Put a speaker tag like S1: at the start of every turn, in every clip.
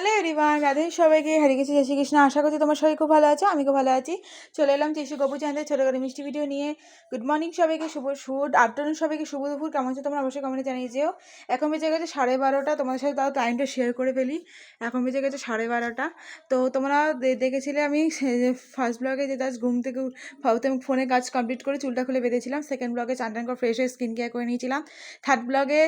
S1: Hello everyone, Radhe সবাইকে হরে কৃষ্ণ, জয় শ্রীকৃষ্ণ। আশা করছি তোমার সবাই খুব ভালো আছো, আমি খুব ভালো আছি। চলে এলাম চেষ্টা গপু চ্যানেলে ছোটো করে মিষ্টি ভিডিও নিয়ে। গুড মর্নিং সবাইকে, গুড আফটারনুন সবাইকে, শুভ দুপুর। কেমন আছো তোমরা অবশ্যই কমেন্টে জানিয়ে যেও। এখন বেজে গেছে 12:30, তোমাদের সাথে তাও টাইমটা শেয়ার করে ফেলি। এখন বেজে গেছে 12:30। তো তোমরা দেখেছিলে আমি ফার্স্ট ব্লগে যে আজ ঘুম থেকে ভাবতে আমি ফোনে কাজ কমপ্লিট করে চুলটা খুলে বেঁধেছিলাম। সেকেন্ড ব্লগে চান টান করে ফ্রেশ হয়ে স্কিন কেয়ার করে নিয়েছিলাম। থার্ড ব্লগে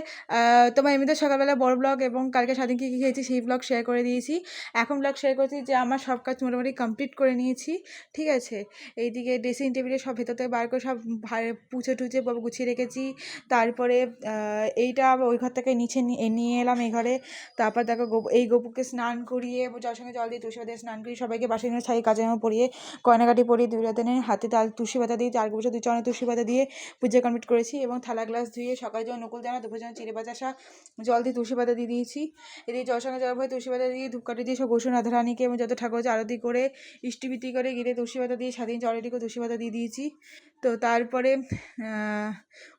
S1: তোমার এমনিতে সকালবেলা বড় ব্লগ এবং কালকে সারাদিন কী কী খেয়েছি সেই ব্লগ শেয়ার করে দিয়েছি। এখন ব্লগ শেয়ার করছি যে আমার সব কাজ মোটামুটি কমপ্লিট করে নিয়েছি, ঠিক আছে। এইদিকে ড্রেসিং টেবিলে সব ভেতর থেকে বার করে সব পুছে টুচে গুছিয়ে রেখেছি। তারপরে এইটা ওই ঘর থেকে নিচে নিয়ে এলাম এই ঘরে। তারপর দেখো এই গপুকে স্নান করিয়ে যার সঙ্গে জল দিয়ে তুলসী পাতা স্নান করিয়ে সবাইকে বাসে নিয়ে ছাই কাজে পরিয়ে গয়নাগাটি পরিয়ে দুই রাতে হাতে তাল তুলসী পাতা দিয়ে 4 বছর 2 চরণে তুলসী পাতা দিয়ে পুজো কমপ্লিট করেছি। এবং থালা গ্লাস ধুয়ে সকালে যখন নকুল দানা দুপুর যখন চিড়ে বাতাসা জল দিয়ে তুলসী পাতা দিয়ে দিয়েছি। এদিকে জল সঙ্গে জল ভরে তুলসী পাতা দিয়ে ধূপকাঠি দিয়ে সব গোসন রাধারানীকে এবং যত ঠাকুর আছে আরতি করে ইষ্টিবৃতি করে গিয়ে তুলসী পাতা দিয়ে স্বাধীন জলের দিকে তুলসী পাতা দিয়ে দিয়েছি। তো তারপরে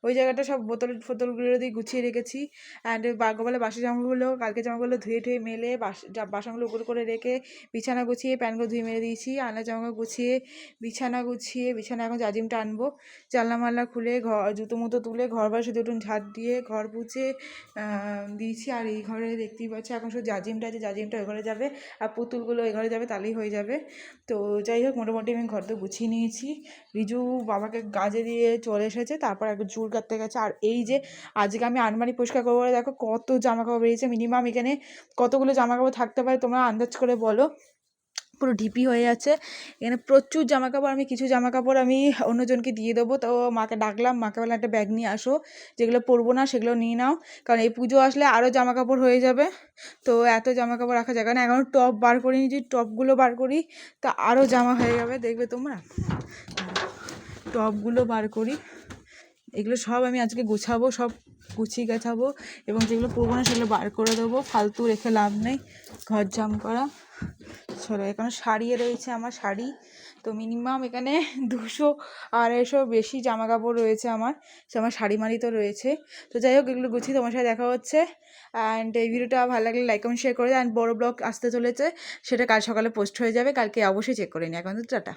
S1: ওই জায়গাটা সব ফোতলগুলো দিয়ে গুছিয়ে রেখেছি। অ্যান্ড গোপালের বাসি জামাগুলো কালকে জামাগুলো ধুয়ে মেলে বাসনগুলো উপর করে রেখে বিছানা গুছিয়ে প্যানগুলো ধুয়ে মেরে দিয়েছি। আলনা জামাগুলো গুছিয়ে বিছানা এখন জাজিমটা আনবো। জানলা মাল্লা খুলে জুতো মুতো তুলে ঘর বাসে দুটো ঝাড় দিয়ে ঘর পুছে দিয়েছি। আর এই ঘরে দেখতেই পাচ্ছি এখন শুধু জাজিমটা আছে, জাজিমটা ওই ঘরে যাবে আর পুতুলগুলো ওই ঘরে যাবে, তাহলেই হয়ে যাবে। তো যাই হোক, মোটামুটি আমি ঘর তো গুছিয়ে নিয়েছি। রিজু বাবাকে কাজে দিয়ে চলে এসেছে, তারপর একটু চুল কাটতে গেছে। আর এই যে আজকে আমি আলমারি পরিষ্কার করবো বলে দেখো কত জামা কাপড় বেরিয়েছে। মিনিমাম এখানে কতগুলো জামা কাপড় থাকতে পারে তোমরা আন্দাজ করে বলো। পুরো ঢিপি হয়ে যাচ্ছে এখানে প্রচুর জামা কাপড়। আমি কিছু জামা কাপড় আমি অন্যজনকে দিয়ে দেবো। তো মাকে ডাকলাম, মাকে বললাম একটা ব্যাগ নিয়ে আসো, যেগুলো পরবো না সেগুলো নিয়ে নাও, কারণ এই পুজো আসলে আরও জামা কাপড় হয়ে যাবে। তো এত জামা কাপড় রাখা যায় না, এখনও টপ বার করিনি, যদি টপগুলো বার করি তা আরও জামা হয়ে যাবে, দেখবে তোমরা। টপগুলো বার করি, এগুলো সব আমি আজকে গুছাবো, সব গুছিয়ে গাছাবো এবং যেগুলো পরবো না সেগুলো বার করে দেবো। ফালতু রেখে লাভ নেই, ঘর জাম করা। চলো, এখানে শাড়িয়ে রয়েছে আমার শাড়ি। তো মিনিমাম এখানে 200-250 বেশি জামা কাপড় রয়েছে আমার, সে আমার শাড়ি মারি তো রয়েছে। তো যাই হোক, এগুলো গুছিয়ে তোমার সাথে দেখা হচ্ছে। অ্যান্ড এই ভিডিওটা ভালো লাগলে লাইক কমেন্ট শেয়ার করে দেয়। অ্যান্ড বড়ো ব্লগ আসতে চলেছে, সেটা কাল সকালে পোস্ট হয়ে যাবে, কালকে অবশ্যই চেক করে নিই। এখন তো টাটা।